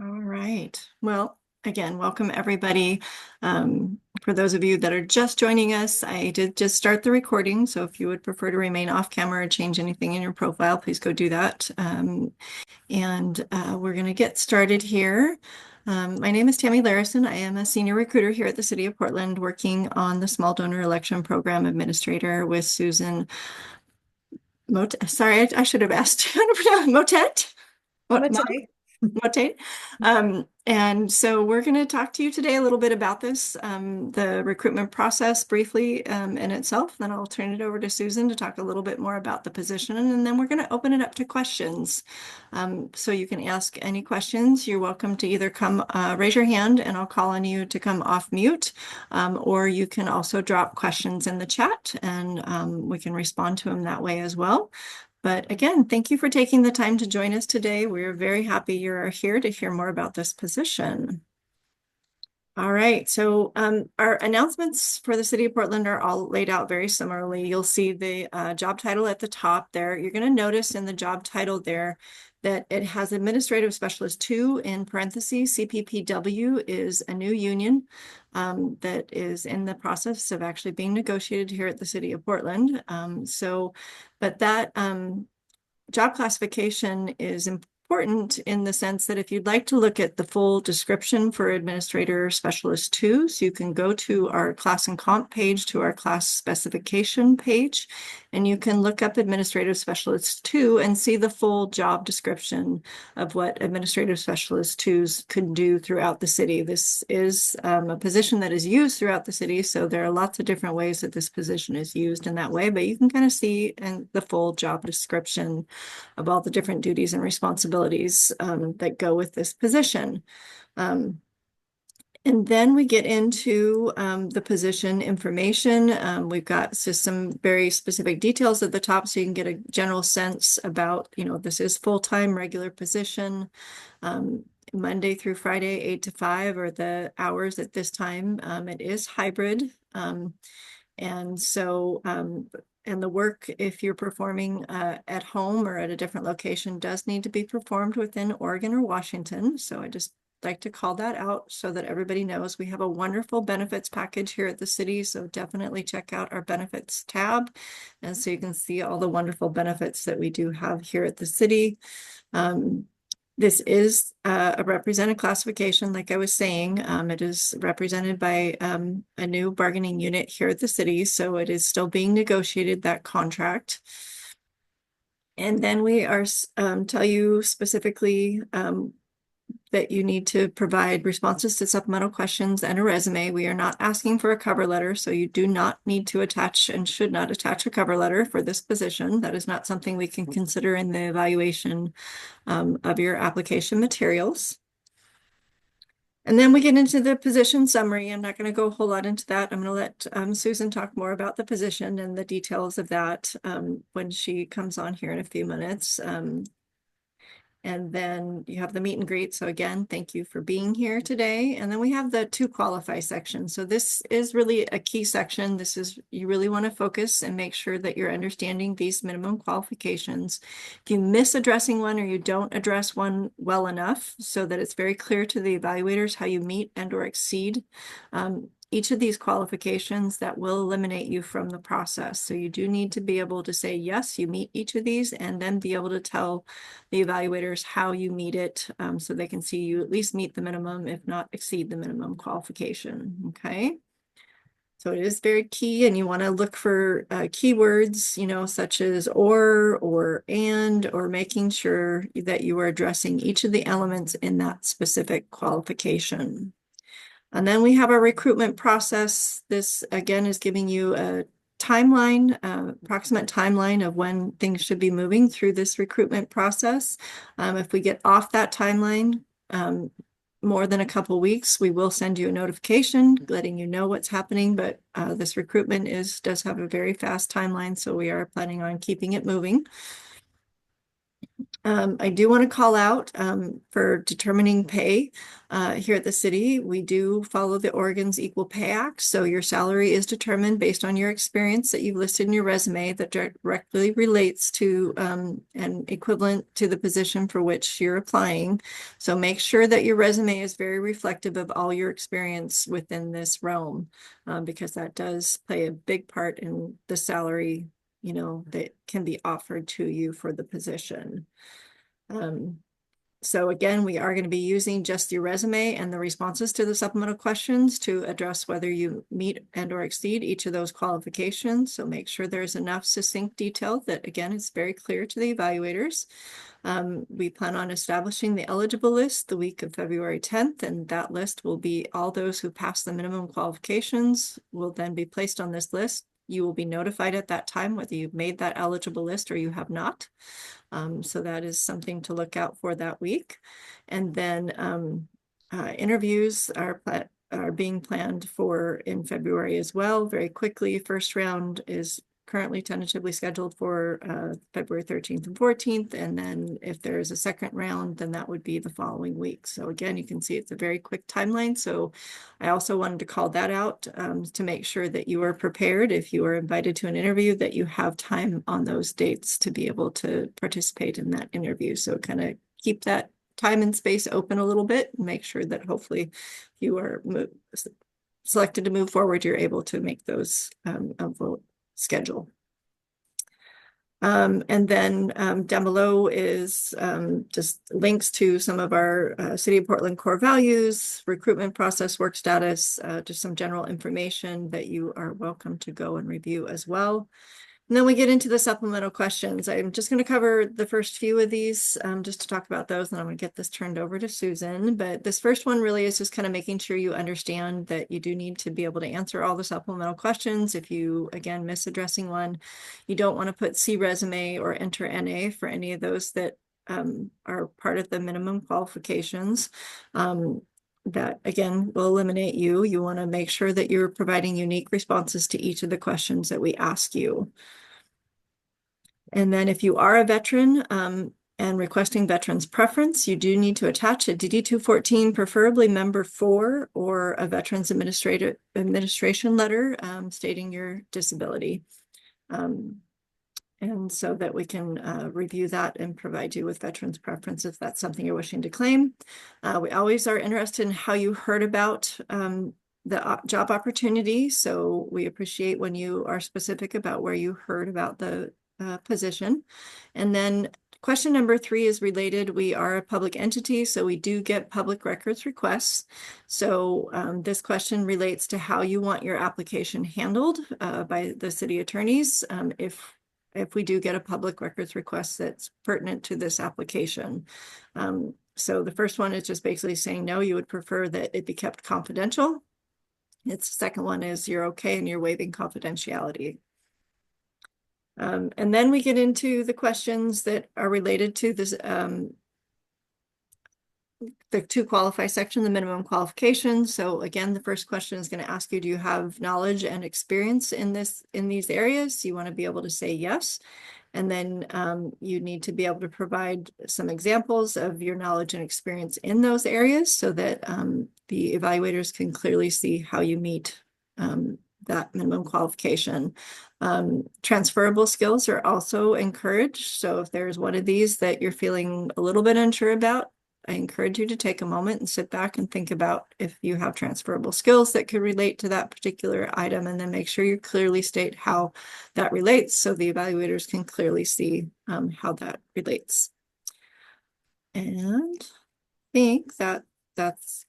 All right. Well, again, welcome everybody. For those of you that are just joining us, I did just start the recording. So if you would prefer to remain off camera or change anything in your profile, please go do that. We're going to get started here. My name is Tammy Larison. I am a senior recruiter here at the City of Portland, working on the Small Donor Election Program Administrator with Susan Sorry, I should have asked how to pronounce Motet. What, Mate. Motate. And so we're going to talk to you today a little bit about this, the recruitment process briefly in itself. Then I'll turn it over to Susan to talk a little bit more about the position. And then we're going to open it up to questions. So you can ask any questions. You're welcome to either come raise your hand and I'll call on you to come off mute, or you can also drop questions in the chat and we can respond to them that way as well. But again, thank you for taking the time to join us today. We're very happy you're here to hear more about this position. All right, so our announcements for the City of Portland are all laid out very similarly. You'll see the job title at the top there. You're going to notice in the job title there that it has Administrative Specialist 2 in parentheses. CPPW is a new union that is in the process of actually being negotiated here at the City of Portland. But that job classification is important in the sense that if you'd like to look at the full description for Administrator Specialist 2, so you can go to our class and comp page, to our class specification page, and you can look up Administrative Specialist 2 and see the full job description of what Administrative Specialist 2s could do throughout the city. This is a position that is used throughout the city, so there are lots of different ways that this position is used in that way, but you can kind of see in the full job description of all the different duties and responsibilities that go with this position. And then we get into the position information. We've got just some very specific details at the top so you can get a general sense about, this is full-time regular position. Monday through Friday, 8 to 5 are the hours at this time. It is hybrid. And the work, if you're performing at home or at a different location, does need to be performed within Oregon or Washington. So I just like to call that out so that everybody knows we have a wonderful benefits package here at the city. So definitely check out our benefits tab. And so you can see all the wonderful benefits that we do have here at the city. This is a represented classification, like I was saying. It is represented by a new bargaining unit here at the city, so it is still being negotiated, that contract. And then we are tell you specifically that you need to provide responses to supplemental questions and a resume. We are not asking for a cover letter, so you do not need to attach and should not attach a cover letter for this position. That is not something we can consider in the evaluation of your application materials. And then we get into the position summary. I'm not going to go a whole lot into that. I'm going to let Susan talk more about the position and the details of that when she comes on here in a few minutes. And then you have the meet and greet. So again, thank you for being here today. And then we have the to qualify section. So this is really a key section. This is, you really want to focus and make sure that you're understanding these minimum qualifications. If you miss addressing one or you don't address one well enough so that it's very clear to the evaluators how you meet and or exceed each of these qualifications, that will eliminate you from the process. So you do need to be able to say, yes, you meet each of these, and then be able to tell the evaluators how you meet it so they can see you at least meet the minimum, if not exceed the minimum qualification, okay? So it is very key, and you want to look for keywords, such as or and, or making sure that you are addressing each of the elements in that specific qualification. And then we have our recruitment process. This again is giving you a timeline, approximate timeline of when things should be moving through this recruitment process. If we get off that timeline more than a couple weeks, we will send you a notification letting you know what's happening. But this recruitment does have a very fast timeline, so we are planning on keeping it moving. I do want to call out for determining pay here at the city. We do follow the Oregon's Equal Pay Act. So your salary is determined based on your experience that you've listed in your resume that directly relates to and equivalent to the position for which you're applying. So make sure that your resume is very reflective of all your experience within this realm because that does play a big part in the salary, that can be offered to you for the position. So again, we are going to be using just your resume and the responses to the supplemental questions to address whether you meet and or exceed each of those qualifications. So make sure there's enough succinct detail that, again, it's very clear to the evaluators. We plan on establishing the eligible list the week of February 10th, and that list will be all those who pass the minimum qualifications will then be placed on this list. You will be notified at that time whether you've made that eligible list or you have not. So that is something to look out for that week. And then interviews are being planned for in February as well, very quickly. First round is currently tentatively scheduled for February 13th and 14th. And then if there is a second round, then that would be the following week. So again, you can see it's a very quick timeline. So I also wanted to call that out to make sure that you are prepared if you are invited to an interview, that you have time on those dates to be able to participate in that interview. So kind of keep that time and space open a little bit and make sure that hopefully you are selected to move forward, you're able to make those schedule. And then down below is just links to some of our City of Portland core values, recruitment process, work status, just some general information that you are welcome to go and review as well. And then we get into the supplemental questions. I'm just going to cover the first few of these just to talk about those, and I'm going to get this turned over to Susan. But this first one really is just kind of making sure you understand that you do need to be able to answer all the supplemental questions. If you, again, miss addressing one, you don't want to put C resume or enter NA for any of those that are part of the minimum qualifications. That again will eliminate you. You want to make sure that you're providing unique responses to each of the questions that we ask you. And then if you are a veteran and requesting veterans preference, you do need to attach a DD-214, preferably member 4, or a veterans administration letter stating your disability. And so that we can review that and provide you with veterans preference if that's something you're wishing to claim. We always are interested in how you heard about the job opportunity. So we appreciate when you are specific about where you heard about the position. And then question number 3 is related. We are a public entity, so we do get public records requests. So this question relates to how you want your application handled by the city attorneys if we do get a public records request that's pertinent to this application. So the first one is just basically saying, no, you would prefer that it be kept confidential. Its second one is you're okay and you're waiving confidentiality. And then we get into the questions that are related to this, the to qualify section, the minimum qualifications. So again, the first question is going to ask you, do you have knowledge and experience in these areas? You want to be able to say yes. And then you need to be able to provide some examples of your knowledge and experience in those areas so that the evaluators can clearly see how you meet that minimum qualification. Transferable skills are also encouraged. So if there's one of these that you're feeling a little bit unsure about, I encourage you to take a moment and sit back and think about if you have transferable skills that could relate to that particular item, and then make sure you clearly state how that relates so the evaluators can clearly see how that relates. And I think that's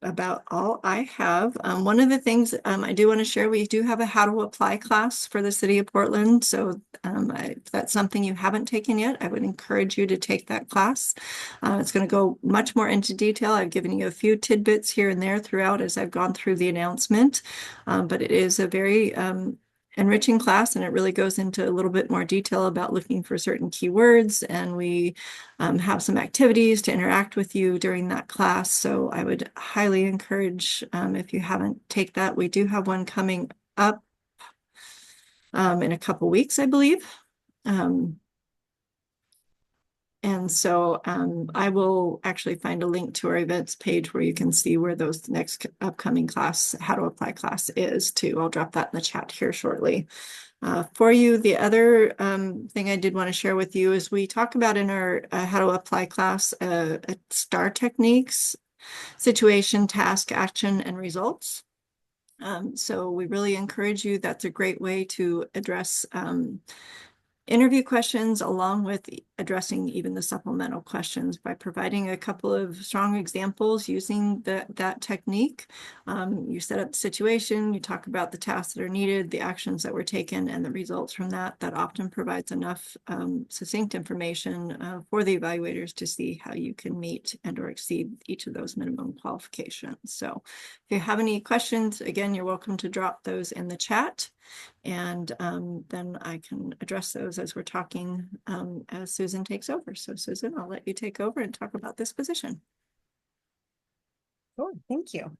about all I have. One of the things I do want to share, we do have a how to apply class for the City of Portland. So if that's something you haven't taken yet, I would encourage you to take that class. It's going to go much more into detail. I've given you a few tidbits here and there throughout as I've gone through the announcement, but it is a very enriching class, and it really goes into a little bit more detail about looking for certain keywords, and we have some activities to interact with you during that class. So I would highly encourage, if you haven't take that, we do have one coming up in a couple weeks, I believe. And And so I will actually find a link to our events page where you can see where those next upcoming class, How to Apply class is too. I'll drop that in the chat here shortly. For you, the other thing I did want to share with you is we talk about in our How to Apply class STAR techniques, situation, task, action, and results. So we really encourage you. That's a great way to address interview questions along with addressing even the supplemental questions by providing a couple of strong examples using that technique. You set up the situation, you talk about the tasks that are needed, the actions that were taken, and the results from that. That often provides enough succinct information for the evaluators to see how you can meet and or exceed each of those minimum qualifications. So if you have any questions, again, you're welcome to drop those in the chat. And then I can address those as we're talking as Susan takes over. So Susan, I'll let you take over and talk about this position. Sure, thank you.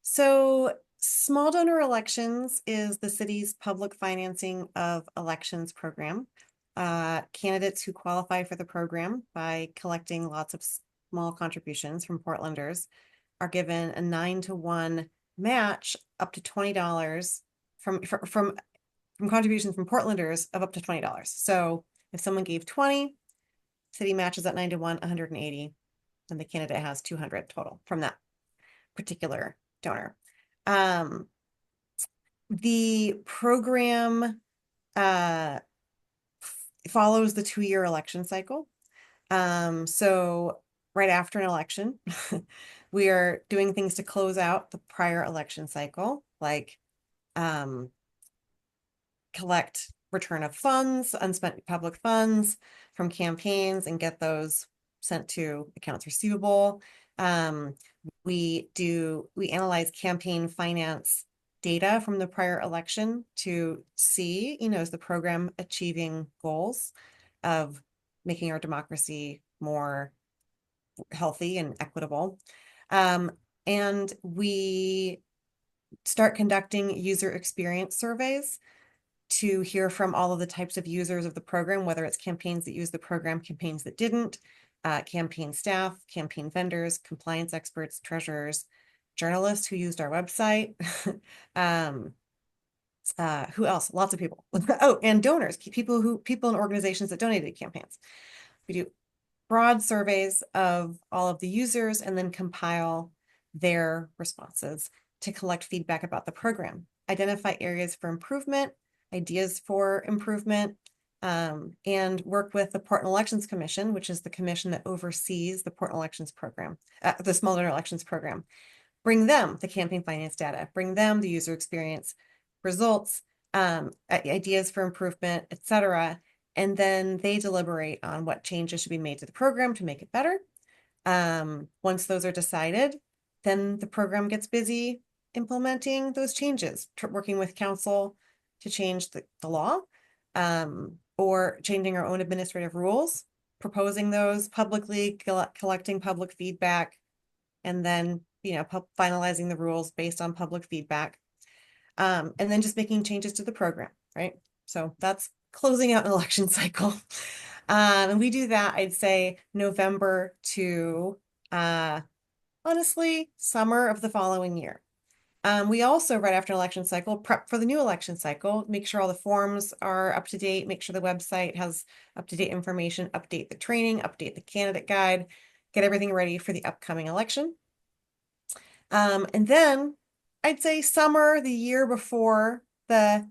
So Small Donor Elections is the city's public financing of elections program. Candidates who qualify for the program by collecting lots of small contributions from Portlanders are given a 9-to-1 match up to $20 from contributions from Portlanders of up to $20. So if someone gave 20, city matches at 9-to-1, 180, and the candidate has 200 total from that particular donor. The program follows the 2-year election cycle. So right after an election, we are doing things to close out the prior election cycle, like collect return of funds, unspent public funds from campaigns, and get those sent to accounts receivable. We analyze campaign finance data from the prior election to see, is the program achieving goals of making our democracy more healthy and equitable. And we start conducting user experience surveys to hear from all of the types of users of the program, whether it's campaigns that use the program, campaigns that didn't, campaign staff, campaign vendors, compliance experts, treasurers, journalists who used our website. Who else? Lots of people. Oh, and donors, people and organizations that donated to campaigns. We do broad surveys of all of the users and then compile their responses to collect feedback about the program, identify areas for improvement, ideas for improvement, and work with the Portland Elections Commission, which is the commission that oversees the Portland Elections program, the Small Donor Elections program. Bring them the campaign finance data, bring them the user experience results, ideas for improvement, etc. And then they deliberate on what changes should be made to the program to make it better. Once those are decided, then the program gets busy implementing those changes, working with council to change the law, or changing our own administrative rules, proposing those publicly, collecting public feedback, and then finalizing the rules based on public feedback, and then just making changes to the program, right? So that's closing out an election cycle. And we do that, I'd say, November to honestly summer of the following year. We also, right after an election cycle, prep for the new election cycle, make sure all the forms are up to date, make sure the website has up-to-date information, update the training, update the candidate guide, get everything ready for the upcoming election. And then I'd say summer, the year before the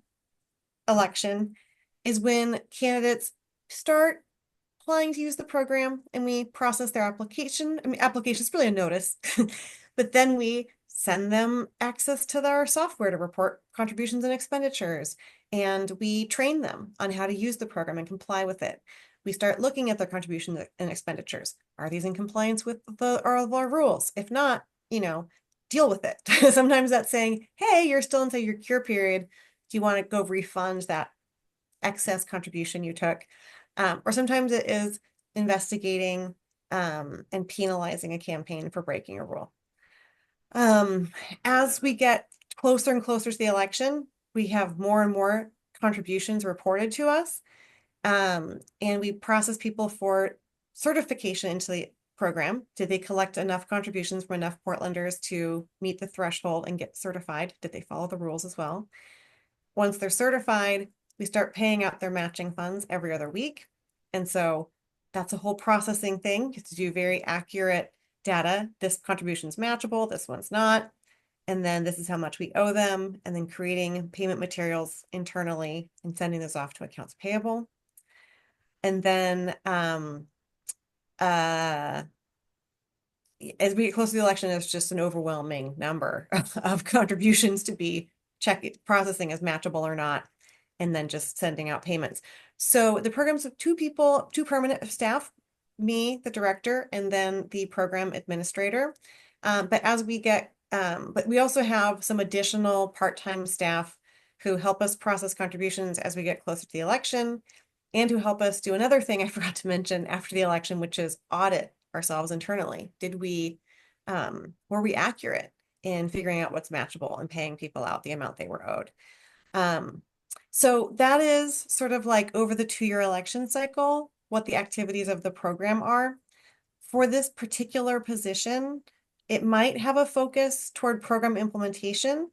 election, is when candidates start applying to use the program, and we process their application. I mean, application is really a notice, but then we send them access to our software to report contributions and expenditures, and we train them on how to use the program and comply with it. We start looking at their contributions and expenditures. Are these in compliance with our rules? If not, deal with it. Sometimes that's saying, hey, you're still into your cure period. Do you want to go refund that excess contribution you took? Or sometimes it is investigating and penalizing a campaign for breaking a rule. As we get closer and closer to the election, we have more and more contributions reported to us, and we process people for certification into the program. Did they collect enough contributions from enough Portlanders to meet the threshold and get certified? Did they follow the rules as well? Once they're certified, we start paying out their matching funds every other week. And so that's a whole processing thing. You have to do very accurate data. This contribution is matchable, this one's not. And then this is how much we owe them, and then creating payment materials internally and sending those off to accounts payable. And then as we get close to the election, there's just an overwhelming number of contributions to be processing as matchable or not, and then just sending out payments. So the program's of two people, two permanent staff, me, the director, and then the program administrator. But we also have some additional part-time staff who help us process contributions as we get closer to the election, and who help us do another thing I forgot to mention after the election, which is audit ourselves internally. Were we accurate in figuring out what's matchable and paying people out the amount they were owed? So that is sort of like over the 2-year election cycle, what the activities of the program are. For this particular position, it might have a focus toward program implementation.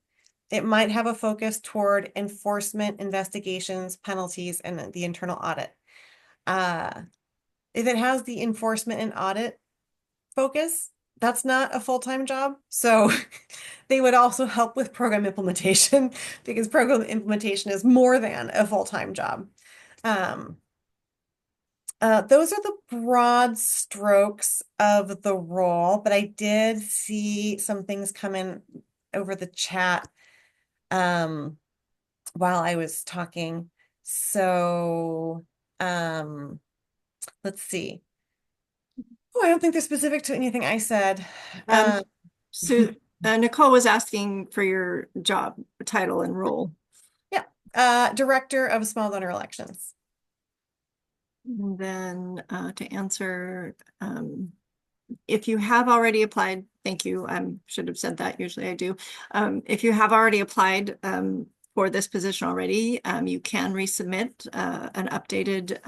It might have a focus toward enforcement, investigations, penalties, and the internal audit. If it has the enforcement and audit focus, that's not a full-time job. So they would also help with program implementation because program implementation is more than a full-time job. Those are the broad strokes of the role, but I did see some things come in over the chat while I was talking. So let's see. Oh, I don't think they're specific to anything I said. So Nicole was asking for your job title and role. Yeah, Director of Small Donor Elections. And then to answer, if you have already applied, thank you. I should have said that. Usually I do. If you have already applied for this position already, you can resubmit an updated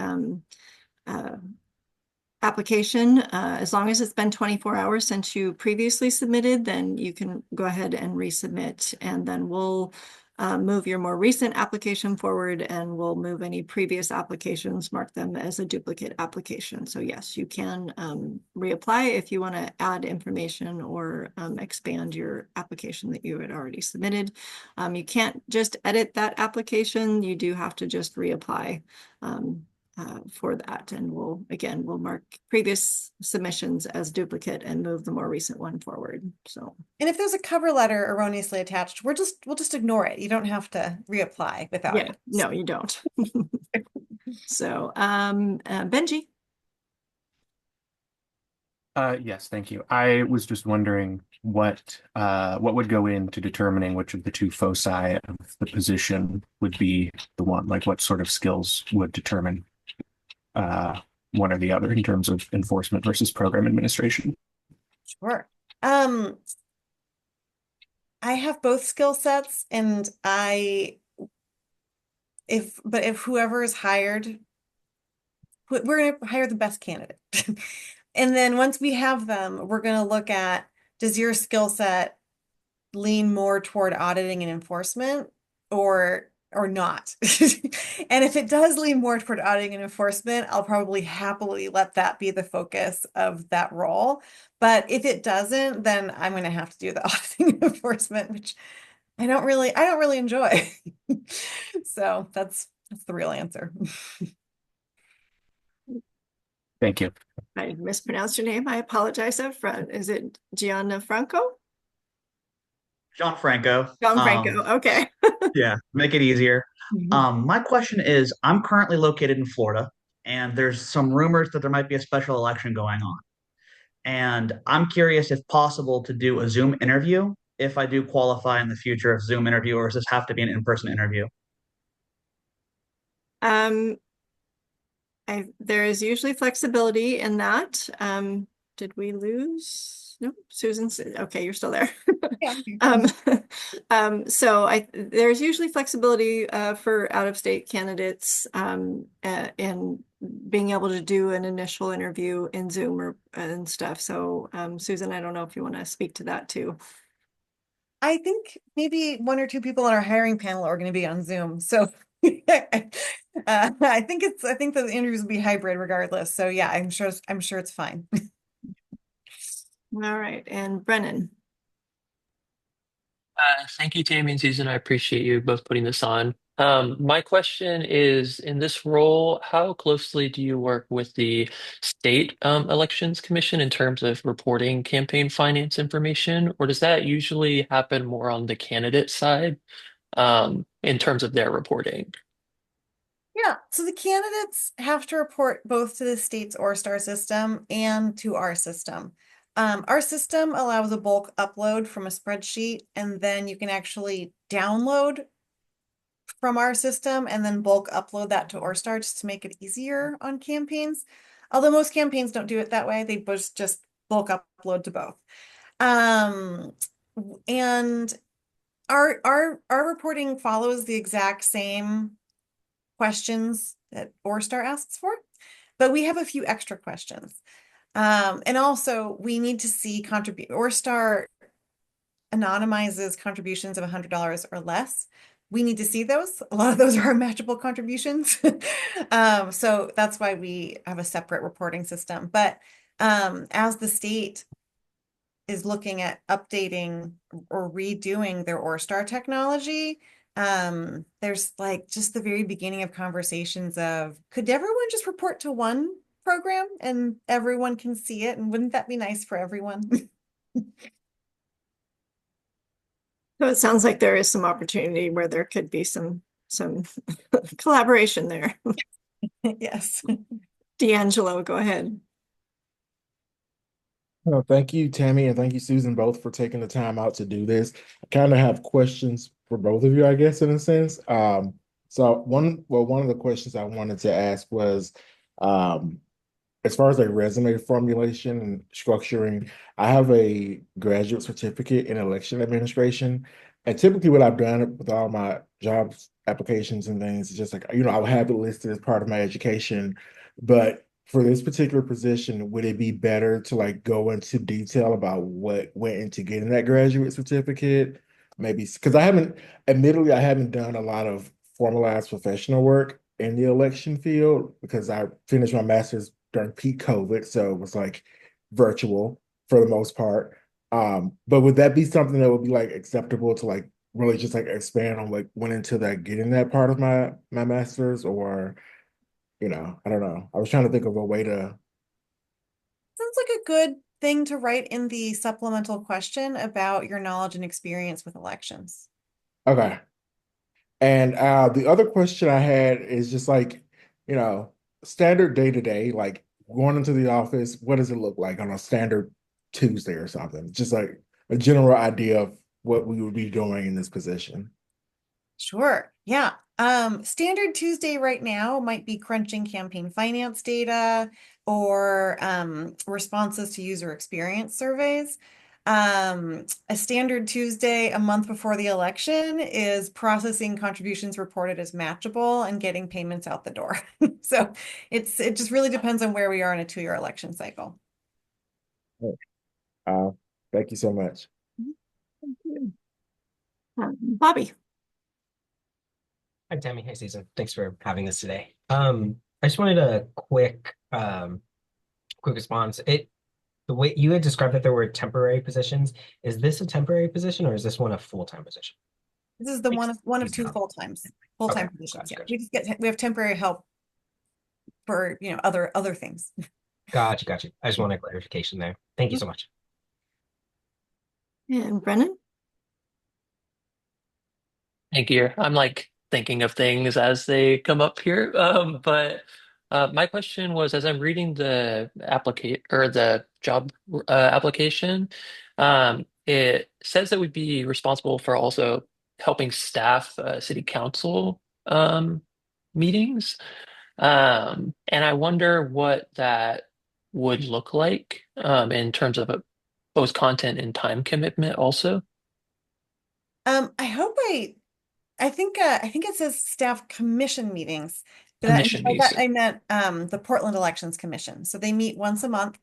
application. As long as it's been 24 hours since you previously submitted, then you can go ahead and resubmit, and then we'll move your more recent application forward, and we'll move any previous applications, mark them as a duplicate application. So yes, you can reapply if you want to add information or expand your application that you had already submitted. You can't just edit that application. You do have to just reapply for that. And we'll mark previous submissions as duplicate and move the more recent one forward. So, and if there's a cover letter erroneously attached, we'll just ignore it. You don't have to reapply without it. No, you don't. So, Benji. Yes, thank you. I was just wondering what would go into determining which of the two foci of the position would be the one, like what sort of skills would determine one or the other in terms of enforcement versus program administration. Sure. I have both skill sets, and if whoever is hired, we're going to hire the best candidate. And then once we have them, we're going to look at, does your skill set lean more toward auditing and enforcement or not? And if it does lean more toward auditing and enforcement, I'll probably happily let that be the focus of that role. But if it doesn't, then I'm going to have to do the auditing and enforcement, which I don't really enjoy. So that's the real answer. Thank you. I mispronounced your name. I apologize up front. Is it Gianfranco? Gianfranco. Gianfranco. Okay. Yeah, make it easier. Mhm. My question is, I'm currently located in Florida, and there's some rumors that there might be a special election going on. And I'm curious if possible to do a Zoom interview if I do qualify in the future of Zoom interview, or does this have to be an in-person interview? Um, there is usually flexibility in that. Did we lose? No, Susan said, okay, you're still there. Yeah. So there's usually flexibility for out-of-state candidates, and being able to do an initial interview in Zoom or and stuff. So Susan, I don't know if you want to speak to that too. I think maybe one or two people on our hiring panel are going to be on Zoom. So I think the interviews will be hybrid regardless. So yeah, I'm sure it's fine. All right, and Brennan. Thank you, Tammy and Susan. I appreciate you both putting this on. My question is, in this role, how closely do you work with the state elections commission in terms of reporting campaign finance information, or does that usually happen more on the candidate side in terms of their reporting? Yeah, so the candidates have to report both to the state's ORSTAR system and to our system. Our system allows a bulk upload from a spreadsheet, and then you can actually download from our system and then bulk upload that to ORSTAR just to make it easier on campaigns. Although most campaigns don't do it that way, they just bulk upload to both. And our reporting follows the exact same questions that ORSTAR asks for, but we have a few extra questions. And also we need to see ORSTAR anonymizes contributions of $100 or less. We need to see those. A lot of those are matchable contributions. So that's why we have a separate reporting system. But as the state is looking at updating or redoing their ORSTAR technology, there's like just the very beginning of conversations of, could everyone just report to one program and everyone can see it? And wouldn't that be nice for everyone? So it sounds like there is some opportunity where there could be some collaboration there. Yes. D'Angelo, go ahead. Well, thank you, Tammy, and thank you, Susan, both for taking the time out to do this. I kind of have questions for both of you, I guess, in a sense. So one of the questions I wanted to ask was, as far as like resume formulation and structuring, I have a graduate certificate in election administration. And typically what I've done with all my job applications and things is just like, I'll have it listed as part of my education. But for this particular position, would it be better to like go into detail about what went into getting that graduate certificate? Maybe because admittedly, I haven't done a lot of formalized professional work in the election field because I finished my master's during peak COVID, so it was like virtual for the most part. But would that be something that would be like acceptable to like really just like expand on like went into that getting that part of my master's, or I don't know. I was trying to think of a way to. Sounds like a good thing to write in the supplemental question about your knowledge and experience with elections. Okay. And the other question I had is just like, standard day to day, like going into the office, what does it look like on a standard Tuesday or something? Just like a general idea of what we would be doing in this position. Sure. Yeah. Standard Tuesday right now might be crunching campaign finance data or responses to user experience surveys. A standard Tuesday a month before the election is processing contributions reported as matchable and getting payments out the door. So it just really depends on where we are in a 2-year election cycle. Thank you so much. Thank you. Bobby. Hi, Tammy. Hey, Susan. Thanks for having this today. I just wanted a quick response. The way you had described that there were temporary positions, is this a temporary position or is this one a full-time position? This is the one of two Yeah. full-time Okay, positions. gotcha, Yeah, we have temporary help for other things. Gotcha. I just want a clarification there. Thank you so much. And Brennan. Thank you. I'm like thinking of things as they come up here. But my question was, as I'm reading the job application, it says that we'd be responsible for also helping staff city council meetings. And I wonder what that would look like in terms of both content and time commitment also. I think it says staff commission meetings. commission By that means. I meant the Portland Elections Commission. So they meet once a month,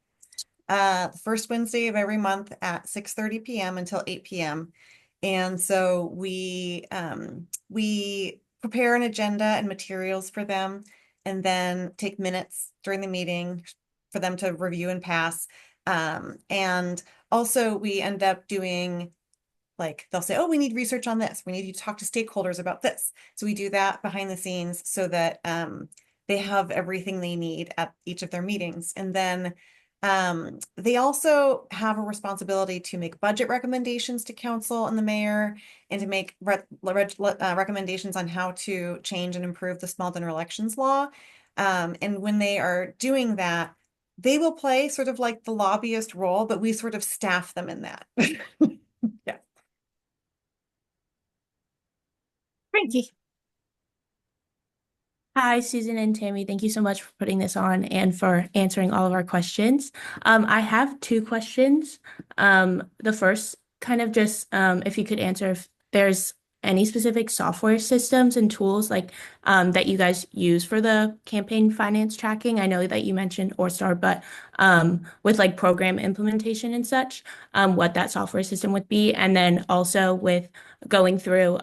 the first Wednesday of every month at 6:30 p.m. until 8 p.m. And so we prepare an agenda and materials for them, and then take minutes during the meeting for them to review and pass. And also we end up doing, like, they'll say, oh, we need research on this. We need you to talk to stakeholders about this. So we do that behind the scenes so that they have everything they need at each of their meetings. And then they also have a responsibility to make budget recommendations to council and the mayor, and to make recommendations on how to change and improve the small donor elections law. And when they are doing that, they will play sort of like the lobbyist role, but we sort of staff them in that. Yeah. Frankie. Hi, Susan and Tammy. Thank you so much for putting this on and for answering all of our questions. I have two questions. The first kind of just if you could answer if there's any specific software systems and tools like that you guys use for the campaign finance tracking. I know that you mentioned OrStar, but with like program implementation and such, what that software system would be, and then also with going through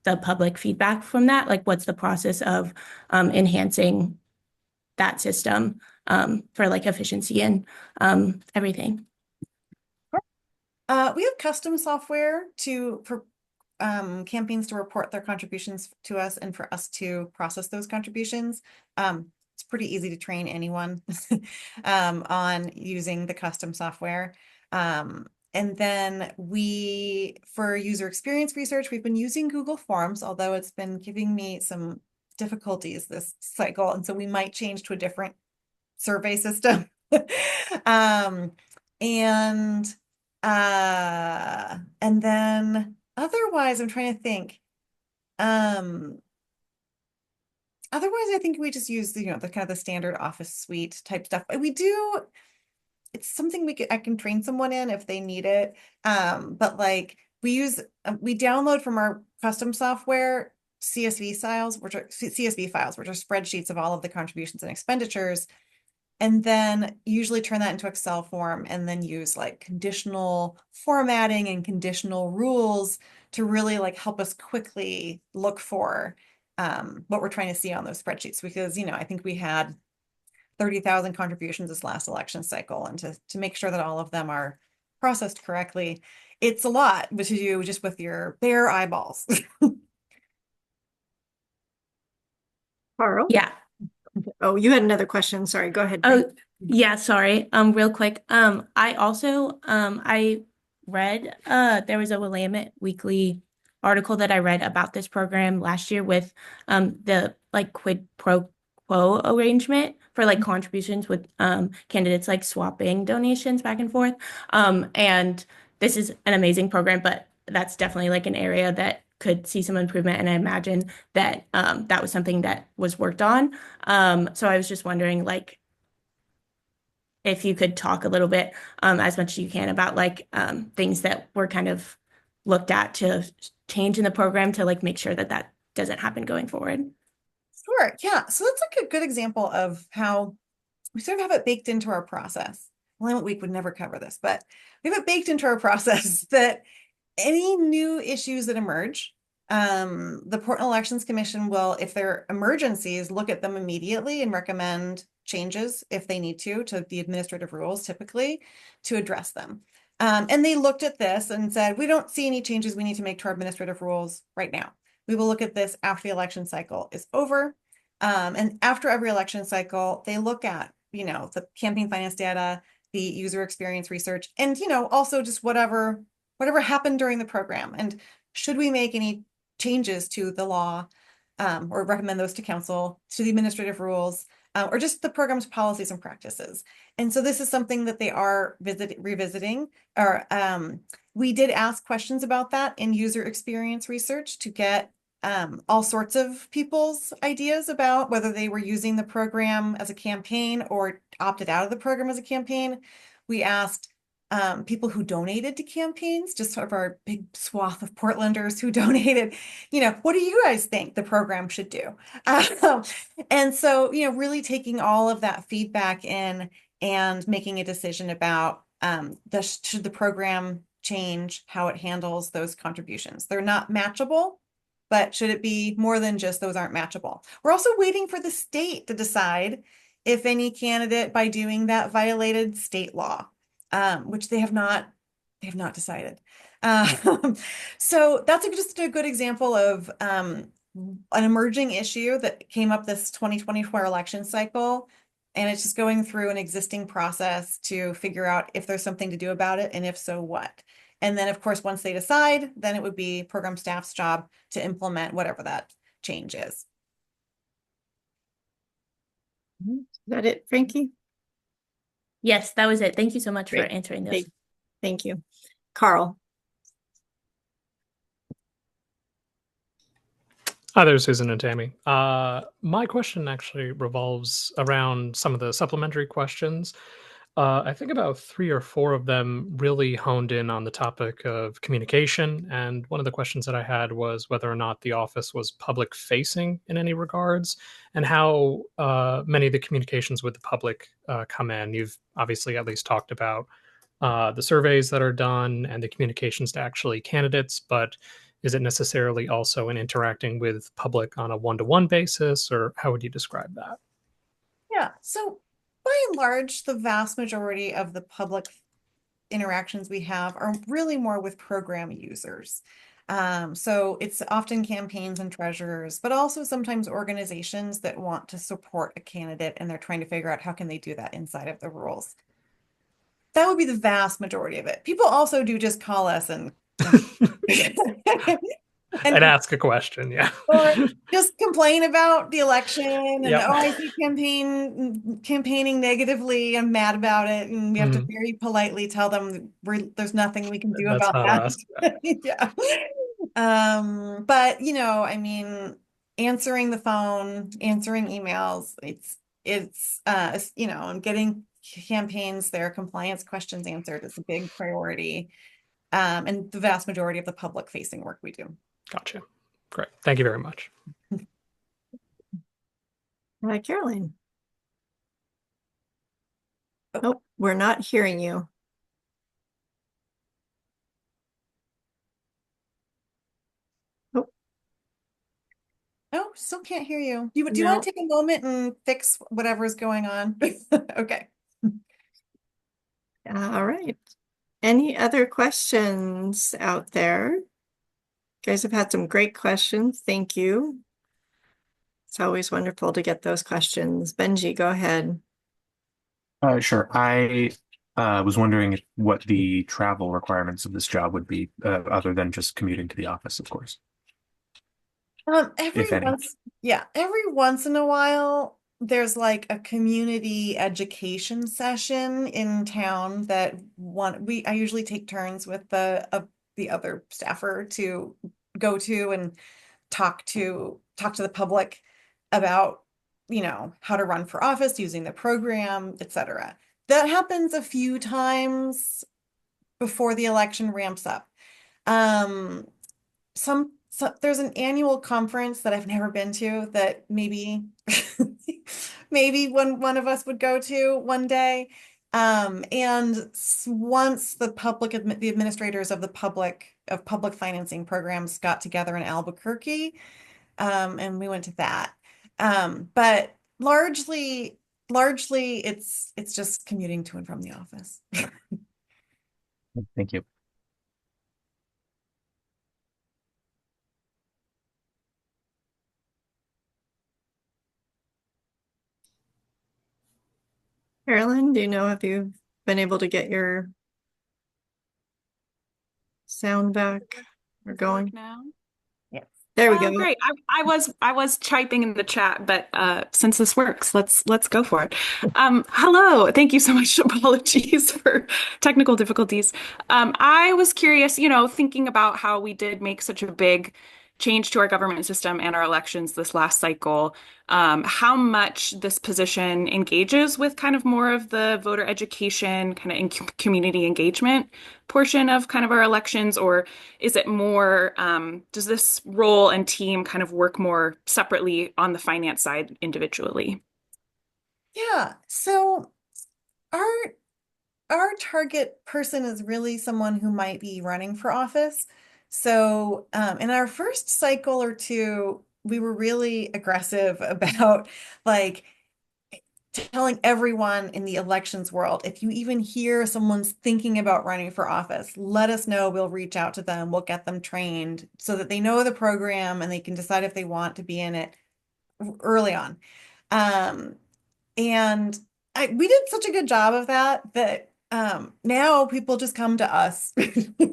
the public feedback from that, like what's the process of enhancing that system for like efficiency and everything. We have custom software for campaigns to report their contributions to us and for us to process those contributions. It's pretty easy to train anyone on using the custom software. And then for user experience research, we've been using Google Forms, although it's been giving me some difficulties this cycle. And so we might change to a different survey system. And then otherwise, I'm trying to think. Otherwise, I think we just use the kind of the standard Office suite type stuff. It's something I can train someone in if they need it. But like we download from our custom software CSV files, which are spreadsheets of all of the contributions and expenditures, and then usually turn that into Excel form, and then use like conditional formatting and conditional rules to really like help us quickly look for what we're trying to see on those spreadsheets. Because, I think we had 30,000 contributions this last election cycle, and to make sure that all of them are processed correctly, it's a lot, but to do just with your bare eyeballs. Carl? Yeah. Oh, you had another question. Sorry, go ahead. Oh, yeah, sorry. Real quick. I also I read there was a Willamette Weekly article that I read about this program last year with the like quid pro quo arrangement for like contributions with candidates like swapping donations back and forth. And this is an amazing program, but that's definitely like an area that could see some improvement. And I imagine that that was something that was worked on. So I was just wondering, like, if you could talk a little bit, as much as you can, about like things that were kind of looked at to change in the program to like make sure that that doesn't happen going forward. Sure. Yeah. So that's like a good example of how we sort of have it baked into our process. Willamette Week would never cover this, but we have it baked into our process that any new issues that emerge, the Portland Elections Commission will, if they're emergencies, look at them immediately and recommend changes if they need to the administrative rules typically to address them. And they looked at this and said, we don't see any changes we need to make to our administrative rules right now. We will look at this after the election cycle is over. And after every election cycle, they look at, the campaign finance data, the user experience research, and, also just whatever happened during the program. And should we make any changes to the law or recommend those to council, to the administrative rules, or just the program's policies and practices. And so this is something that they are revisiting. Or we did ask questions about that in user experience research to get all sorts of people's ideas about whether they were using the program as a campaign or opted out of the program as a campaign. We asked people who donated to campaigns, just sort of our big swath of Portlanders who donated, what do you guys think the program should do? And so, really taking all of that feedback in and making a decision about should the program change how it handles those contributions. They're not matchable, but should it be more than just those aren't matchable? We're also waiting for the state to decide if any candidate by doing that violated state law. Which they have not decided. So that's just a good example of an emerging issue that came up this 2024 election cycle. And it's just going through an existing process to figure out if there's something to do about it, and if so, what. And then, of course, once they decide, then it would be program staff's job to implement whatever that change is. Is that it, Frankie? Yes, that was it. Thank you so much for Great. answering those. Thank you. Carl. Hi there, Susan and Tammy. My question actually revolves around some of the supplementary questions. I think about 3 or 4 of them really honed in on the topic of communication. And one of the questions that I had was whether or not the office was public facing in any regards, and how many of the communications with the public come in. You've obviously at least talked about the surveys that are done and the communications to actually candidates, but is it necessarily also in interacting with public on a one-to-one basis, or how would you describe that? Yeah, so by and large, the vast majority of the public interactions we have are really more with program users. So it's often campaigns and treasurers, but also sometimes organizations that want to support a candidate and they're trying to figure out how can they do that inside of the rules. That would be the vast majority of it. People also do just call us and And ask a question, yeah. Or just complain about the election and Yep. I see campaigning negatively. I'm mad about it, and we have to very politely tell them there's nothing we can do That's about not that. us. Yeah. But I mean, answering the phone, answering emails, it's and getting campaigns, their compliance questions answered is a big priority. And the vast majority of the public facing work we do. Gotcha. Great. Thank you very much. Caroline. Oh, we're not hearing you. Oh, still can't hear you. Do you want to take a moment and fix whatever's going on? Okay. All right. Any other questions out there? You guys have had some great questions. Thank you. It's always wonderful to get those questions. Benji, go ahead. Sure. I was wondering what the travel requirements of this job would be, other than just commuting to the office, of course. If any. Every once in a while, there's like a community education session in town that I usually take turns with the other staffer to go to and talk to the public about how to run for office using the program, etc. That happens a few times before the election ramps up. There's an annual conference that I've never been to that maybe one of us would go to one day. And once the administrators of public financing programs got together in Albuquerque, and we went to that. But largely it's just commuting to and from the office. Thank you. Carolyn, do you know if you've been able to get your sound back or going? Now? Yes. There we go. Great. I was typing in the chat, but since this works, let's go for it. Hello. Thank you so much. Apologies for technical difficulties. I was curious, thinking about how we did make such a big change to our government system and our elections this last cycle, how much this position engages with kind of more of the voter education, kind of in community engagement portion of kind of our elections, or is it more, does this role and team kind of work more separately on the finance side individually? Yeah, so our our target person is really someone who might be running for office. So in our first cycle or two, we were really aggressive about like telling everyone in the elections world, if you even hear someone's thinking about running for office, let us know. We'll reach out to them. We'll get them trained so that they know the program and they can decide if they want to be in it early on. And we did such a good job of that that now people just come to us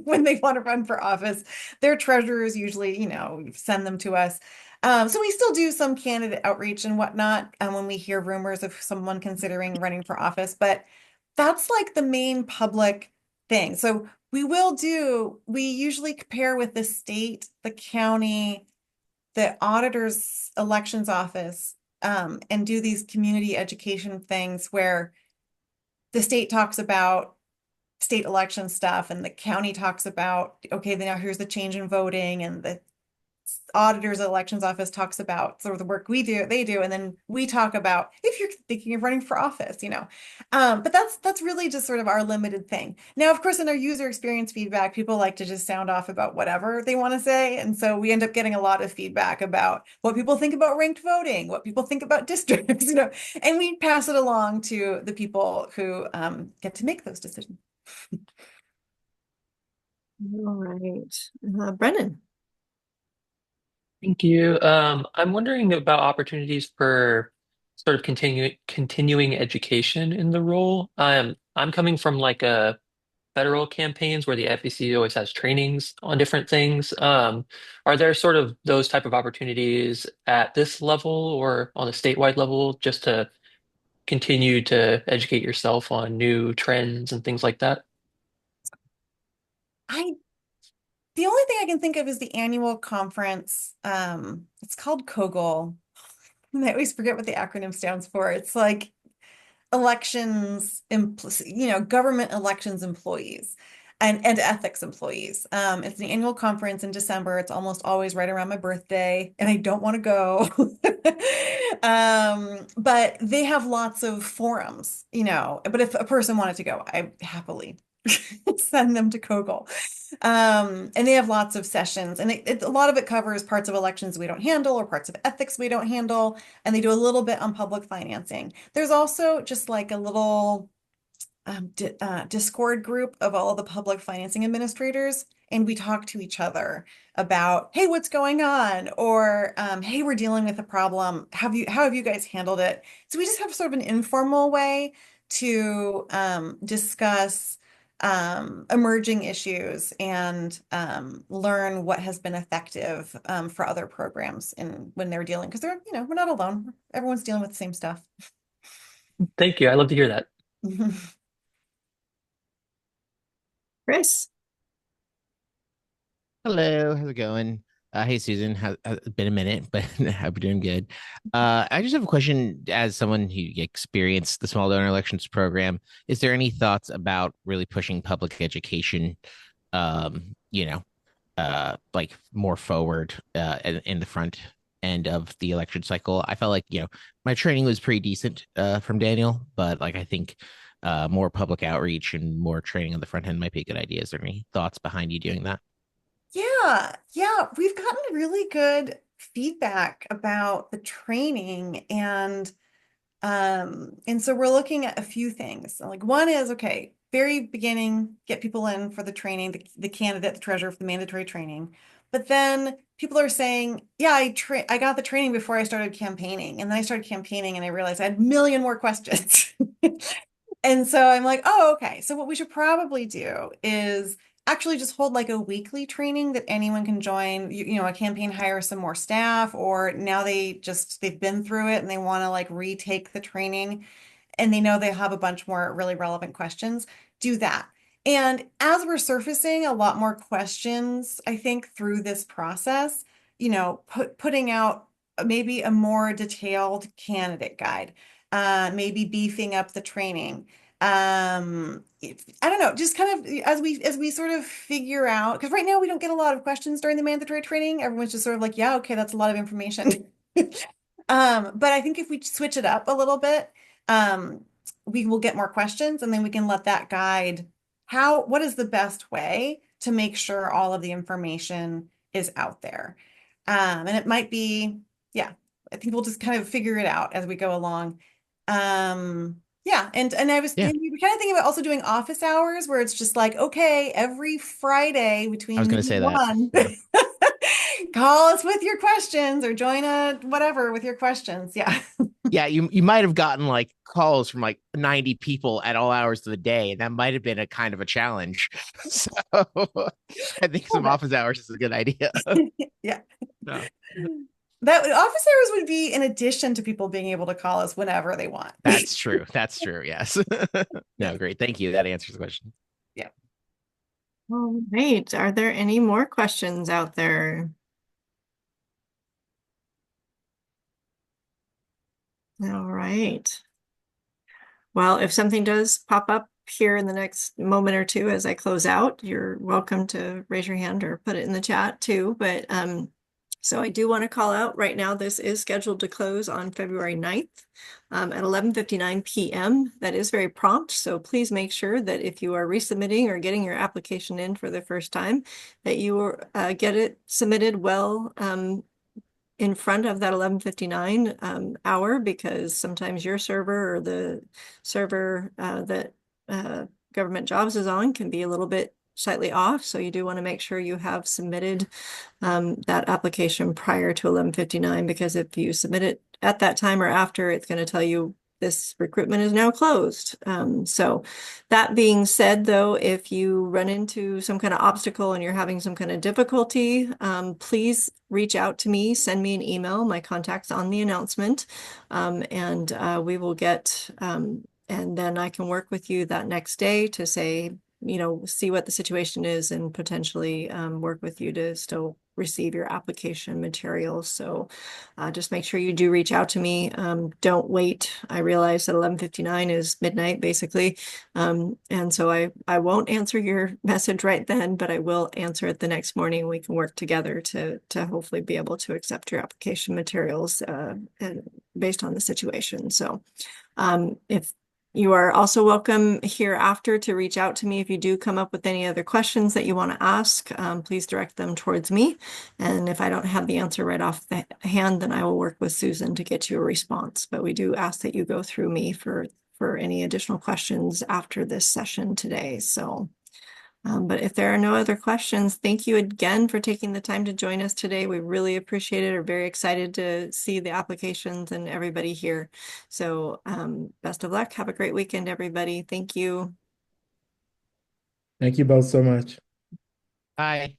when they want to run for office. Their treasurers usually, send them to us. So we still do some candidate outreach and whatnot when we hear rumors of someone considering running for office, but that's like the main public thing. So we usually compare with the state, the county, the auditor's elections office, and do these community education things where the state talks about state election stuff and the county talks about, okay, now here's the change in voting, and the auditor's elections office talks about sort of the work they do, and then we talk about if you're thinking of running for office, but that's really just sort of our limited thing. Now, of course, in our user experience feedback, people like to just sound off about whatever they want to say, and so we end up getting a lot of feedback about what people think about ranked voting, what people think about districts, and we pass it along to the people who get to make those decisions. All right. Brennan. Thank you. I'm wondering about opportunities for sort of continuing education in the role. I'm coming from like a federal campaigns where the FEC always has trainings on different things. Are there sort of those type of opportunities at this level or on a statewide level just to continue to educate yourself on new trends and things like that? The only thing I can think of is the annual conference. It's called COGOL. I always forget what the acronym stands for. It's like elections, government elections employees and ethics employees. It's an annual conference in December. It's almost always right around my birthday, and I don't want to go. But they have lots of forums, but if a person wanted to go, I happily send them to COGOL. And they have lots of sessions, and a lot of it covers parts of elections we don't handle or parts of ethics we don't handle, and they do a little bit on public financing. There's also just like a little Discord group of all the public financing administrators, and we talk to each other about, hey, what's going on? Or hey, we're dealing with a problem. How have you guys handled it? So we just have sort of an informal way to discuss emerging issues and learn what has been effective for other programs when they're dealing, because we're not alone. Everyone's dealing with the same stuff. Thank you. I love to hear that. Chris. Hello, how's it going? Hey, Susan, has been a minute, but I hope you're doing good. I just have a question as someone who experienced the small donor elections program. Is there any thoughts about really pushing public education, like more forward in the front end of the election cycle? I felt like, my training was pretty decent from Daniel, but like I think more public outreach and more training on the front end might be a good idea. Is there any thoughts behind you doing that? Yeah, we've gotten really good feedback about the training, and so we're looking at a few things. Like one is, okay, very beginning, get people in for the training, the candidate, the treasurer for the mandatory training. But then people are saying, yeah, I got the training before I started campaigning, and then I started campaigning and I realized I had a million more questions. And so I'm like, oh, okay. So what we should probably do is actually just hold like a weekly training that anyone can join. A campaign hires some more staff, or now they've been through it and they want to like retake the training and they know they have a bunch more really relevant questions. Do that. And as we're surfacing a lot more questions, I think through this process, putting out maybe a more detailed candidate guide, maybe beefing up the training. I don't know, just kind of as we sort of figure out, because right now we don't get a lot of questions during the mandatory training. Everyone's just sort of like, yeah, okay, that's a lot of information. But I think if we switch it up a little bit, we will get more questions, and then we can let that guide what is the best way to make sure all of the information is out there. And it might be, yeah, I think we'll just kind of figure it out as we go along. Yeah, and we were kind of thinking about also doing office hours where it's just like, okay, every Friday between I was going to say that. 1, call us with your questions or join a whatever with your questions. Yeah. Yeah, you might have gotten like calls from like 90 people at all hours of the day. And that might have been a kind of a challenge. So I think some office hours is a good idea. Yeah. No. That office hours would be in addition to people being able to call us whenever they want. That's true. That's true. Yes. No, great. Thank you. That answers the question. Yeah. All right. Are there any more questions out there? All right. Well, if something does pop up here in the next moment or two as I close out, you're welcome to raise your hand or put it in the chat too. But so I do want to call out right now, this is scheduled to close on February 9th at 11:59 p.m. That is very prompt. So please make sure that if you are resubmitting or getting your application in for the first time, that you get it submitted well in front of that 11:59 hour, because sometimes your server or the server that Government Jobs is on can be a little bit slightly off. So you do want to make sure you have submitted that application prior to 11:59, because if you submit it at that time or after, it's going to tell you this recruitment is now closed. So that being said, though, if you run into some kind of obstacle and you're having some kind of difficulty, please reach out to me, send me an email. My contact's on the announcement, and we will get, and then I can work with you that next day to say, see what the situation is and potentially work with you to still receive your application materials. So just make sure you do reach out to me. Don't wait. I realize that 11:59 is midnight basically. And so I won't answer your message right then, but I will answer it the next morning. We can work together to hopefully be able to accept your application materials and based on the situation. So if you are also welcome hereafter to reach out to me if you do come up with any other questions that you want to ask. Please direct them towards me. And if I don't have the answer right off the hand, then I will work with Susan to get you a response. But we do ask that you go through me for any additional questions after this session today. So, but if there are no other questions, thank you again for taking the time to join us today. We really appreciate it. We're very excited to see the applications and everybody here. So best of luck. Have a great weekend, everybody. Thank you. Thank you both so much. Bye.